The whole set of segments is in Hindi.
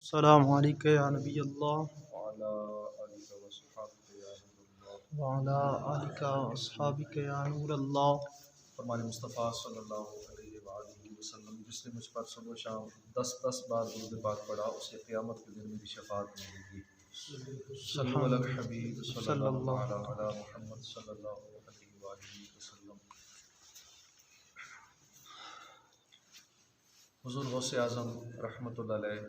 सलाम अलैका या नबी अल्लाह वअला आलिका वस्सहाबिका या नूरल्लाह। वअला आलिका अस्हाबिका या नूर अल्लाह। फरमान मुस्तफ़ा सल्लल्लाहु अलैहि वसल्लम, जिसने मुझ पर सुबह शाम 10-10 बार दुरूद पाक पढ़ा, उसे क़यामत के दिन मेरी शफ़ाअत मिलेगी। सल्लल्लाहु अलैहि हबीब सल्लल्लाहु तआला अला मुहम्मद सल्लल्लाहु अलैहि वसल्लम। हुज़ूर गौसे आज़म रहमतुल्लाह अलैह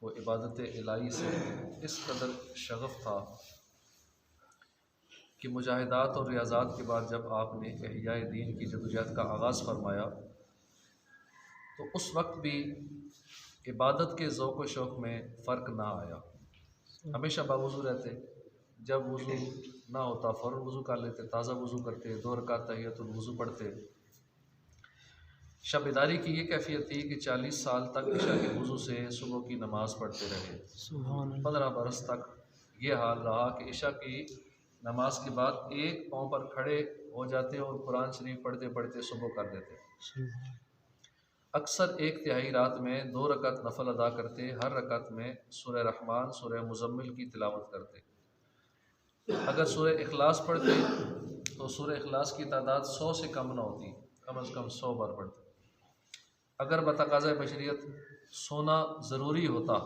को इबादत इलाही से इस कदर शगफ़ था कि मुजाहिदात और रियाज़ात के बाद जब आपने इहयाए दीन की जदोजहद का आगाज़ फरमाया तो उस वक्त भी इबादत के ज़ौक़ व शौक़ में फ़र्क ना आया। हमेशा बावुज़ू रहते, जब वज़ू ना होता फ़ौरन वज़ू कर लेते, ताज़ा वज़ू करते, 2 रकात तहियतुल वज़ू पढ़ते। शब बेदारी की ये कैफ़ियत थी कि 40 साल तक इशा के वज़ू से सुबह की नमाज़ पढ़ते रहे। 15 बरस तक ये हाल रहा कि इशा की नमाज के बाद एक पाँव पर खड़े हो जाते और कुरान शरीफ पढ़ते पढ़ते सुबह कर देते। अक्सर एक तिहाई रात में 2 रकात नफल अदा करते, हर रकात में सूरह रहमान, सूरह मुज़म्मिल की तिलावत करते। अगर सूरह इखलास पढ़ते तो सूरह इखलास की तादाद 100 से कम ना होती, कम अज़ कम 100 बार पढ़ते। अगर बतक़ाज़ा बशरियत सोना ज़रूरी होता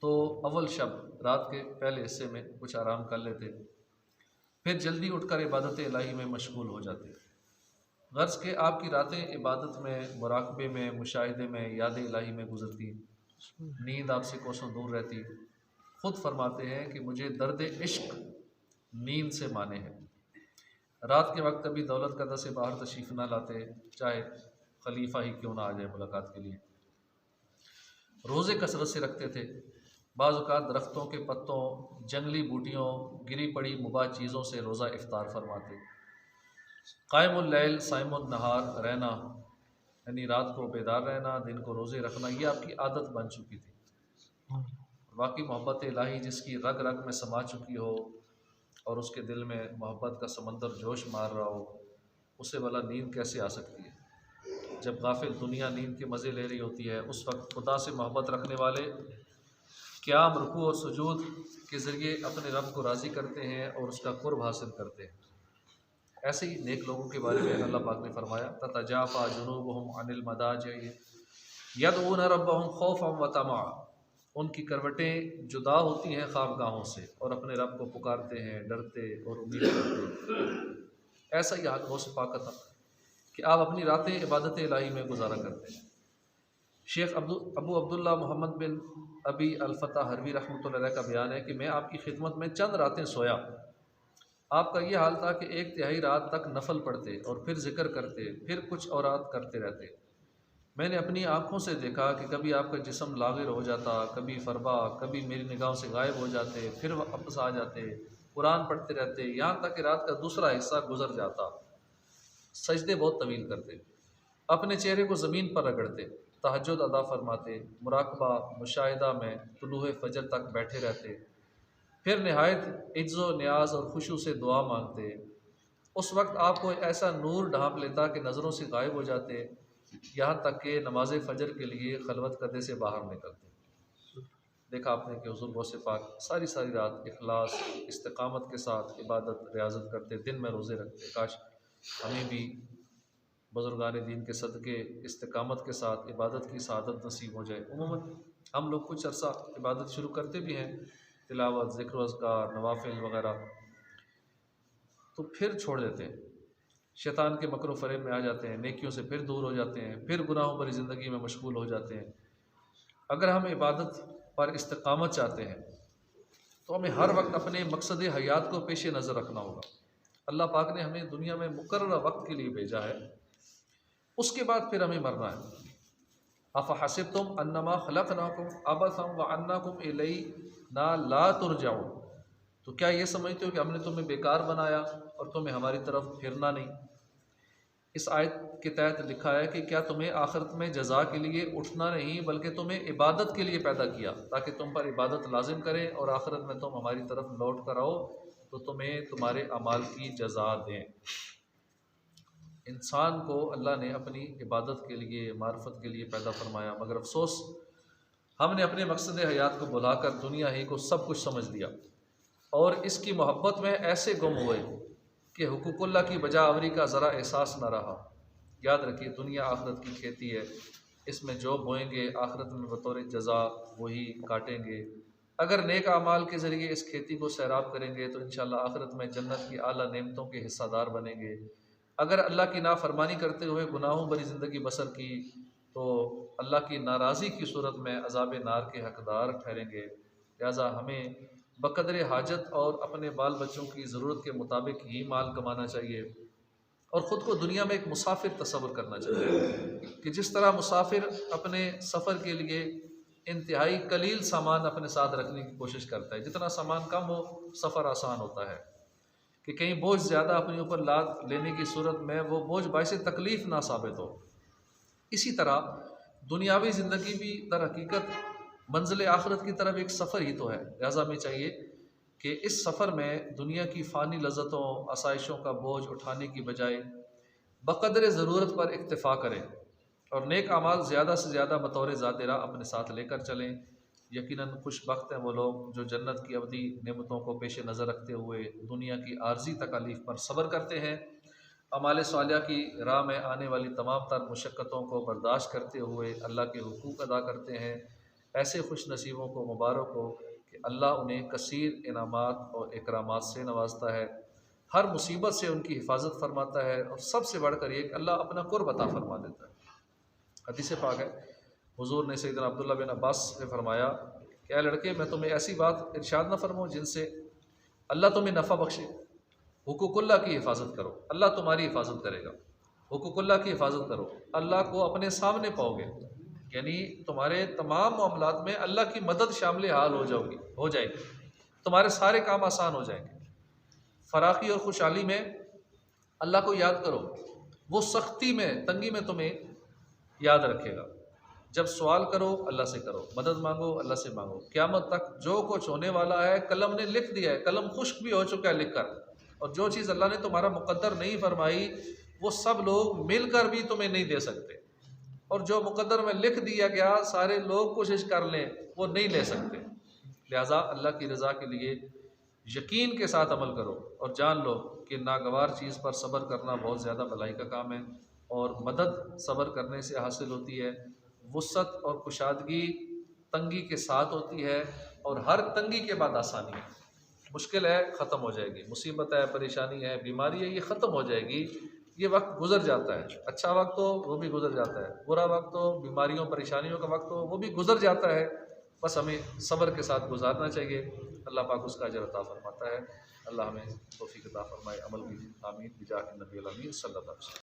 तो अव्वल शब रात के पहले हिस्से में कुछ आराम कर लेते, फिर जल्दी उठकर इबादत इलाही में मशगूल हो जाते। गर्ज़ के आपकी रातें इबादत में, मुराक़बे में, मुशाहिदे में, याद इलाही में गुज़रती, नींद आपसे कोसों दूर रहती। ख़ुद फरमाते हैं कि मुझे दर्द इश्क नींद से माने है। रात के वक्त कभी दौलत कदा से बाहर तशरीफ़ ना लाते, चाहे खलीफा ही क्यों ना आ जाए मुलाकात के लिए। रोज़े कसरत से रखते थे, बाज़ औक़ात दरख्तों के पत्तों, जंगली बूटियों, गिरी पड़ी मुबाह चीज़ों से रोज़ा इफ्तार फरमाते। क़ाइमुल लैल साइमुन नहार रहना, यानी रात को बेदार रहना, दिन को रोज़े रखना, ये आपकी आदत बन चुकी थी। वाकई मोहब्बत इलाही जिसकी रग रग में समा चुकी हो और उसके दिल में मोहब्बत का समंदर जोश मार रहा हो, उसे भला नींद कैसे आ सकती है? जब गाफिल दुनिया नींद के मज़े ले रही होती है, उस वक्त खुदा से मोहब्बत रखने वाले क़याम, रुकू और सुजूद के ज़रिए अपने रब को राज़ी करते हैं और उसका क़ुर्ब हासिल करते हैं। ऐसे ही नेक लोगों के बारे में अल्लाह पाक ने फरमाया, ततजाफ़ा जुनूबुहुम अनिल मदाजिअ यदऊना रब्बहुम खौफ़न व तमअ। उनकी करवटें जुदा होती हैं ख़ाबगाहों से और अपने रब को पुकारते हैं, डरते और उम्मीद करते। ऐसा ही हाल गौस पाक का था कि आप अपनी रातें इबादत इलाही में गुजारा करते हैं। शेख अबू अब्दुल्ला मोहम्मद बिन अबी अल-फ़ता हरवी रहमतुल्लाह अलैह का बयान है कि मैं आपकी खिदमत में चंद रातें सोया। आपका ये हाल था कि एक तिहाई रात तक नफल पढ़ते और फिर जिक्र करते, फिर कुछ औरात करते रहते। मैंने अपनी आँखों से देखा कि कभी आपका जिस्म लागिर हो जाता, कभी फरबा, कभी मेरी निगाहों से गायब हो जाते, फिर वापस आ जाते, कुरान पढ़ते रहते, यहाँ तक कि रात का दूसरा हिस्सा गुजर जाता। सजदे बहुत तवील करते, अपने चेहरे को ज़मीन पर रगड़ते, तहज्जुद अदा फरमाते, मुराकबा मुशाहिदा में तुलूए फजर तक बैठे रहते, फिर नहायत इज्ज़ो न्याज और खुशू से दुआ मांगते। उस वक्त आपको ऐसा नूर ढांप लेता कि नज़रों से गायब हो जाते, यहाँ तक कि नमाज फ़जर के लिए खलवत कदे से बाहर निकलते। देखा आपने कि हुज़ूर गौसे पाक सारी सारी रात इखलास, इस्तिक़ामत के साथ इबादत रियाज़त करते, दिन में रोज़े रखते। काश हमें भी बुज़ुर्गान दीन के सदक़े इस्तिक़ामत के साथ इबादत की सआदत नसीब हो जाए। उमूमन हम लोग कुछ अरसा इबादत शुरू करते भी हैं, तिलावत, ज़िक्र व अज़कार, नवाफ़िल वग़ैरह, तो फिर छोड़ देते हैं, शैतान के मकर फ़रेब में आ जाते हैं, नेकियों से फिर दूर हो जाते हैं, फिर गुनाहों भरी ज़िंदगी में मशगूल हो जाते हैं। अगर हम इबादत पर इस्तिक़ामत चाहते हैं तो हमें हर वक्त अपने मकसद हयात को पेश नज़र रखना होगा। अल्लाह पाक ने हमें दुनिया में मुकर्रर वक्त के लिए भेजा है, उसके बाद फिर हमें मरना है। अफ़हसिबतुम अन्नमा खलक़नाकुम अबसन व अन्नकुम इलैना ला तुरजऊन। तो क्या ये समझते हो कि हमने तुम्हें बेकार बनाया और तुम्हें हमारी तरफ फिरना नहीं? इस आयत के तहत लिखा है कि क्या तुम्हें आखिरत में जज़ा के लिए उठना नहीं, बल्कि तुम्हें इबादत के लिए पैदा किया ताकि तुम पर इबादत लाजिम करें और आखिरत में तुम हमारी तरफ लौट कर आओ तो तुम्हें तुम्हारे अमाल की जज़ा दें। इंसान को अल्लाह ने अपनी इबादत के लिए, मार्फत के लिए पैदा फरमाया, मगर अफसोस हमने अपने मकसद हयात को बुलाकर दुनिया ही को सब कुछ समझ लिया और इसकी मोहब्बत में ऐसे गुम हुए कि हुकूकुल्लाह की बजावरी का ज़रा एहसास न रहा। याद रखिए, दुनिया आखिरत की खेती है, इसमें जो बोएंगे आखिरत में बतौर जज़ा वही काटेंगे। अगर नेक आमाल के ज़रिए इस खेती को सैराब करेंगे तो इंशाअल्लाह आखिरत में जन्नत की आला नेमतों के हिस्सादार बनेंगे। अगर अल्लाह की नाफरमानी करते हुए गुनाहों भरी ज़िंदगी बसर की तो अल्लाह की नाराज़ी की सूरत में अज़ाब नार के हकदार ठहरेंगे। लिहाजा हमें बक़द्र हाजत और अपने बाल बच्चों की ज़रूरत के मुताबिक ही माल कमाना चाहिए और ख़ुद को दुनिया में एक मुसाफिर तस्वर करना चाहिए कि जिस तरह मुसाफिर अपने सफ़र के लिए इंतहाई कलील सामान अपने साथ रखने की कोशिश करता है। जितना सामान कम हो सफ़र आसान होता है कि कहीं बोझ ज़्यादा अपने ऊपर लाद लेने की सूरत में वो बोझ बाइस तकलीफ़ ना साबित हो। इसी तरह दुनियावी ज़िंदगी भी दर हकीकत मंजिल आखिरत की तरफ एक सफ़र ही तो है। लिहाजा हमें चाहिए कि इस सफ़र में दुनिया की फ़ानी लज़्ज़तों आसाइशों का बोझ उठाने की बजाय बक़द्र ज़रूरत पर इक्तफ़ा करें और नेक आमाल ज़्यादा से ज़्यादा बतौर ज़ातिरा अपने साथ लेकर चलें। यकीनन खुशबख्त हैं वो लोग जो जन्नत की अवधी नेमतों को पेश नज़र रखते हुए दुनिया की आर्जी तकालीफ पर सब्र करते हैं, अमाल सालिहा की राह में आने वाली तमाम तर मुशक्क़तों को बर्दाश्त करते हुए अल्लाह के हुकूक़ अदा करते हैं। ऐसे खुश नसीबों को मुबारक हो कि अल्लाह उन्हें कसीर इनामात और इकरामात से नवाजता है, हर मुसीबत से उनकी हिफाजत फरमाता है और सबसे बढ़कर ये कि अल्लाह अपना कुर्ब अता फरमा देता है। हदीस पाक है, हुज़ूर ने सैयदना अब्दुल्लाह बिन अब्बास से फरमाया कि ऐ लड़के, मैं तुम्हें ऐसी बात इरशाद न फरमाऊँ जिनसे अल्लाह तुम्हें नफ़ा बख्शे। हुकूकुल्लाह की हिफाजत करो, अल्लाह तुम्हारी हिफाजत करेगा। हुकूकुल्लाह की हिफाजत करो, अल्लाह को अपने सामने पाओगे, यानी तुम्हारे तमाम मामलात में अल्लाह की मदद शामिल हाल हो जाएगी, तुम्हारे सारे काम आसान हो जाएंगे। फराखी और खुशहाली में अल्लाह को याद करो, वो सख्ती में तंगी में तुम्हें याद रखेगा। जब सवाल करो अल्लाह से करो, मदद मांगो अल्लाह से मांगो। क़यामत तक जो कुछ होने वाला है कलम ने लिख दिया है, कलम खुश्क भी हो चुका है लिख कर, और जो चीज़ अल्लाह ने तुम्हारा मुकद्दर नहीं फरमाई वो सब लोग मिलकर भी तुम्हें नहीं दे सकते, और जो मुकद्दर में लिख दिया गया सारे लोग कोशिश कर लें वो नहीं ले सकते। लिहाजा अल्लाह की रज़ा के लिए यकीन के साथ अमल करो और जान लो कि नागवार चीज़ पर सब्र करना बहुत ज़्यादा भलाई का काम है और मदद सब्र करने से हासिल होती है। वुसअत और कुशादगी तंगी के साथ होती है और हर तंगी के बाद आसानी है। मुश्किल है ख़त्म हो जाएगी, मुसीबत है, परेशानी है, बीमारी है, ये ख़त्म हो जाएगी। ये वक्त गुजर जाता है, अच्छा वक्त हो वो भी गुजर जाता है, बुरा वक्त हो, बीमारियों परेशानियों का वक्त हो वो भी गुजर जाता है। बस हमें सब्र के साथ गुजारना चाहिए। अल्लाह पाक उसका अजर अता फरमाता है। अल्लाह हमें तौफीक अता फरमाए अमल की। आमीन बिजाह नबी अमीन सल्लल्लाहु अलैहि वसल्लम।